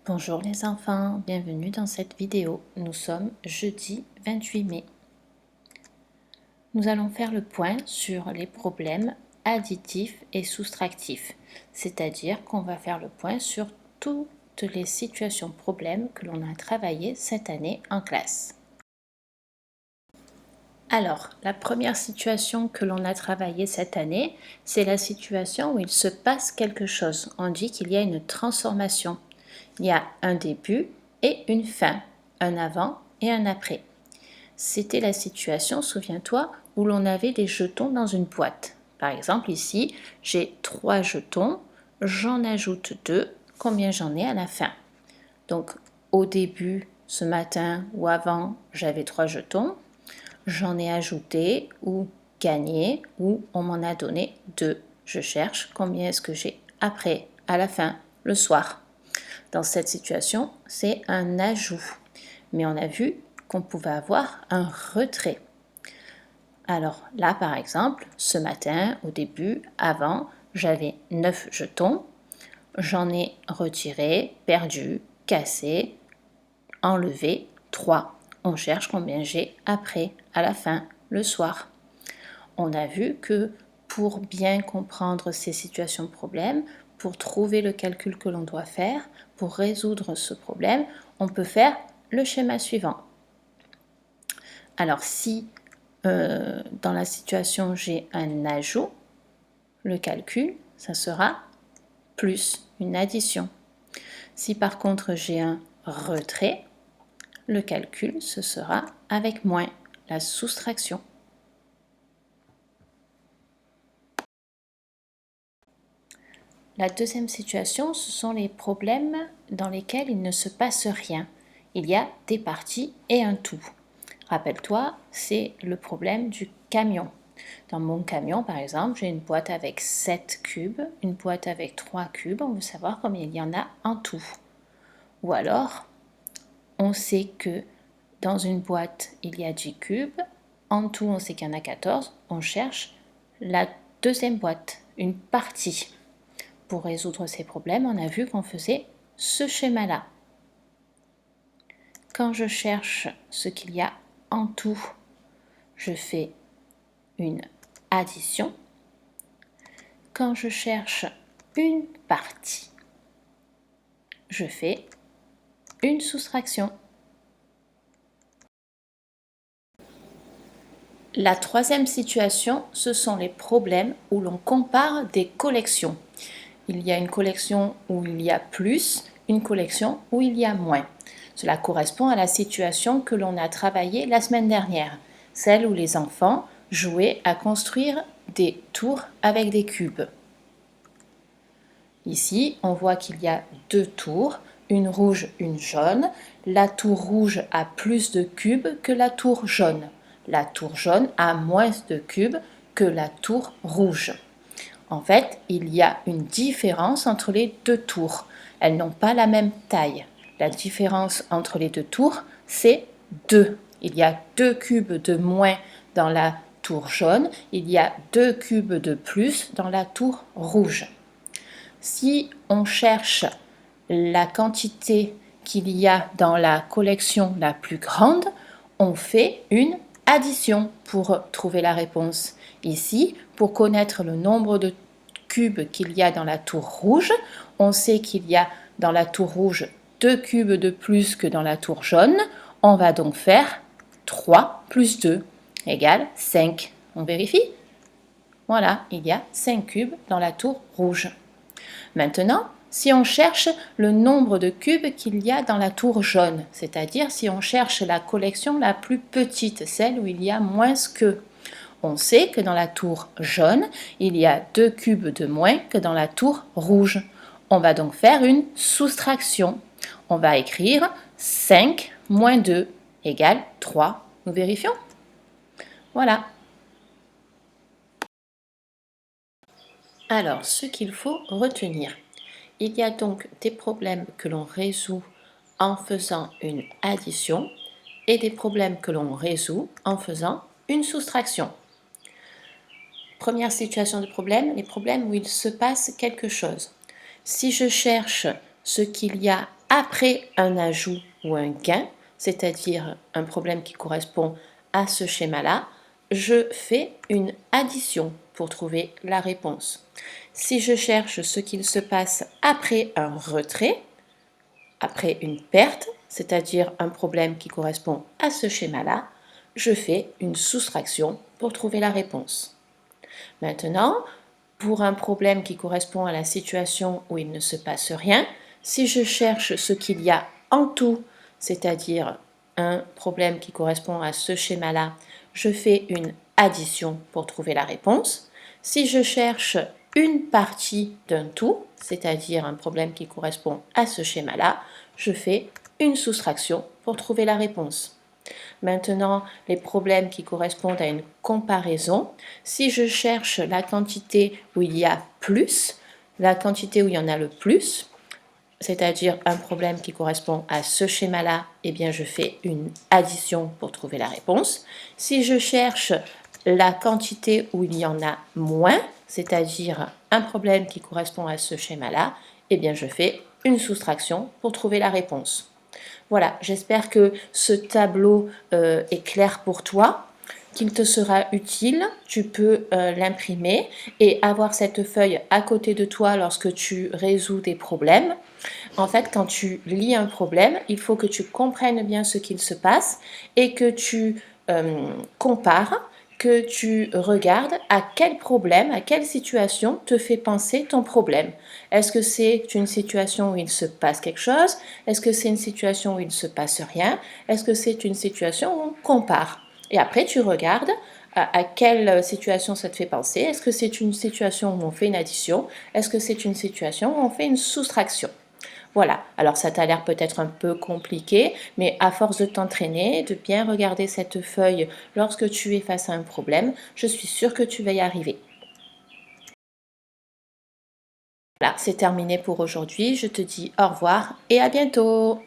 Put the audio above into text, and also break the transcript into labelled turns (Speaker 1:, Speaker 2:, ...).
Speaker 1: Bonjour les enfants, bienvenue dans cette vidéo. Nous sommes jeudi 28 mai. Nous allons faire le point sur les problèmes additifs et soustractifs, c'est-à-dire qu'on va faire le point sur toutes les situations problèmes que l'on a travaillées cette année en classe. Alors, la première situation que l'on a travaillée cette année, c'est la situation où il se passe quelque chose. On dit qu'il y a une transformation. Il y a un début et une fin, un avant et un après. C'était la situation, souviens-toi, où l'on avait des jetons dans une boîte. Par exemple, ici, j'ai 3 jetons, j'en ajoute 2, combien j'en ai à la fin? Donc, au début, ce matin ou avant, j'avais 3 jetons, j'en ai ajouté ou gagné ou on m'en a donné 2. Je cherche combien est-ce que j'ai après, à la fin, le soir. Dans cette situation, c'est un ajout. Mais on a vu qu'on pouvait avoir un retrait. Alors là, par exemple, ce matin, au début, avant, j'avais 9 jetons. J'en ai retiré, perdu, cassé, enlevé 3. On cherche combien j'ai après, à la fin, le soir. On a vu que pour bien comprendre ces situations de problème, pour trouver le calcul que l'on doit faire, pour résoudre ce problème, on peut faire le schéma suivant. Alors si dans la situation j'ai un ajout, le calcul, ça sera plus une addition. Si par contre j'ai un retrait, le calcul, ce sera avec moins, la soustraction. La deuxième situation, ce sont les problèmes dans lesquels il ne se passe rien. Il y a des parties et un tout. Rappelle-toi, c'est le problème du camion. Dans mon camion, par exemple, j'ai une boîte avec 7 cubes, une boîte avec 3 cubes. On veut savoir combien il y en a en tout. Ou alors, on sait que dans une boîte, il y a 10 cubes. En tout, on sait qu'il y en a 14. On cherche la deuxième boîte, une partie. Pour résoudre ces problèmes, on a vu qu'on faisait ce schéma-là. Quand je cherche ce qu'il y a en tout, je fais une addition. Quand je cherche une partie, je fais une soustraction. La troisième situation, ce sont les problèmes où l'on compare des collections. Il y a une collection où il y a plus, une collection où il y a moins. Cela correspond à la situation que l'on a travaillée la semaine dernière, celle où les enfants jouaient à construire des tours avec des cubes. Ici, on voit qu'il y a 2 tours, une rouge, une jaune. La tour rouge a plus de cubes que la tour jaune. La tour jaune a moins de cubes que la tour rouge. En fait, il y a une différence entre les 2 tours. Elles n'ont pas la même taille. La différence entre les 2 tours, c'est 2. Il y a 2 cubes de moins dans la tour jaune, il y a 2 cubes de plus dans la tour rouge. Si on cherche la quantité qu'il y a dans la collection la plus grande, on fait une addition pour trouver la réponse. Ici, pour connaître le nombre de cubes qu'il y a dans la tour rouge, on sait qu'il y a dans la tour rouge 2 cubes de plus que dans la tour jaune. On va donc faire 3 plus 2 égale 5. On vérifie? Voilà, il y a 5 cubes dans la tour rouge. Maintenant, si on cherche le nombre de cubes qu'il y a dans la tour jaune, c'est-à-dire si on cherche la collection la plus petite, celle où il y a moins que, on sait que dans la tour jaune, il y a 2 cubes de moins que dans la tour rouge. On va donc faire une soustraction. On va écrire 5 moins 2 égale 3. Nous vérifions? Voilà. Alors, ce qu'il faut retenir. Il y a donc des problèmes que l'on résout en faisant une addition et des problèmes que l'on résout en faisant une soustraction. Première situation de problème, les problèmes où il se passe quelque chose. Si je cherche ce qu'il y a après un ajout ou un gain, c'est-à-dire un problème qui correspond à ce schéma-là, je fais une addition pour trouver la réponse. Si je cherche ce qu'il se passe après un retrait, après une perte, c'est-à-dire un problème qui correspond à ce schéma-là, je fais une soustraction pour trouver la réponse. Maintenant, pour un problème qui correspond à la situation où il ne se passe rien, si je cherche ce qu'il y a en tout, c'est-à-dire un problème qui correspond à ce schéma-là, je fais une addition pour trouver la réponse. Si je cherche une partie d'un tout, c'est-à-dire un problème qui correspond à ce schéma-là, je fais une soustraction pour trouver la réponse. Maintenant, les problèmes qui correspondent à une comparaison, si je cherche la quantité où il y a plus, la quantité où il y en a le plus, c'est-à-dire un problème qui correspond à ce schéma-là, eh bien je fais une addition pour trouver la réponse. Si je cherche la quantité où il y en a moins, c'est-à-dire un problème qui correspond à ce schéma-là, eh bien je fais une soustraction pour trouver la réponse. Voilà, j'espère que ce tableau est clair pour toi, qu'il te sera utile. Tu peux l'imprimer et avoir cette feuille à côté de toi lorsque tu résous des problèmes. En fait, quand tu lis un problème, il faut que tu comprennes bien ce qu'il se passe et que tu compares, que tu regardes à quel problème, à quelle situation te fait penser ton problème. Est-ce que c'est une situation où il se passe quelque chose? Est-ce que c'est une situation où il ne se passe rien? Est-ce que c'est une situation où on compare? Et après, tu regardes à quelle situation ça te fait penser. Est-ce que c'est une situation où on fait une addition? Est-ce que c'est une situation où on fait une soustraction? Voilà, alors ça t'a l'air peut-être un peu compliqué, mais à force de t'entraîner, de bien regarder cette feuille lorsque tu es face à un problème, je suis sûre que tu vas y arriver. Voilà, c'est terminé pour aujourd'hui. Je te dis au revoir et à bientôt.